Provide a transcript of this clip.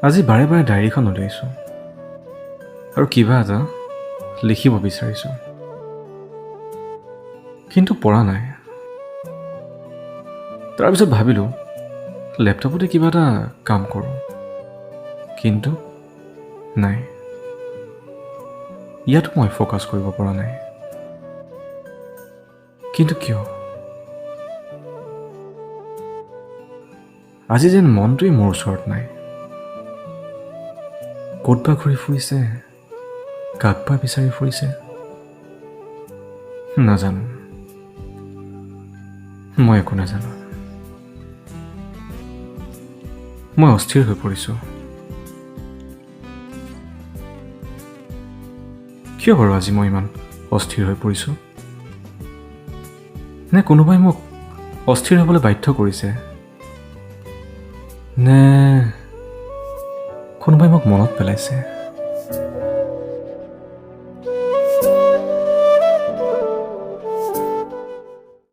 আজি বাৰে বাৰে ডায়েৰীখন উলিয়াইছোঁ আৰু কিবা এটা লিখিব বিচাৰিছোঁ, কিন্তু পৰা নাই। তাৰপিছত ভাবিলোঁ লেপটপতে কিবা এটা কাম কৰোঁ, কিন্তু নাই, ইয়াতো মই ফ'কাছ কৰিব পৰা নাই। কিন্তু কিয়? আজি যেন মনটোৱেই মোৰ ওচৰত নাই। ক'ত বা ঘূৰি ফুৰিছে, কাক বা বিচাৰি ফুৰিছে, নাজানো। মই একো নাজানো। মই অস্থিৰ হৈ পৰিছোঁ। কিয় বাৰু আজি মই ইমান অস্থিৰ হৈ পৰিছোঁ? নে কোনোবাই মোক অস্থিৰ হ'বলৈ বাধ্য কৰিছে? নে কোনোবাই মোক মনত পেলাইছে?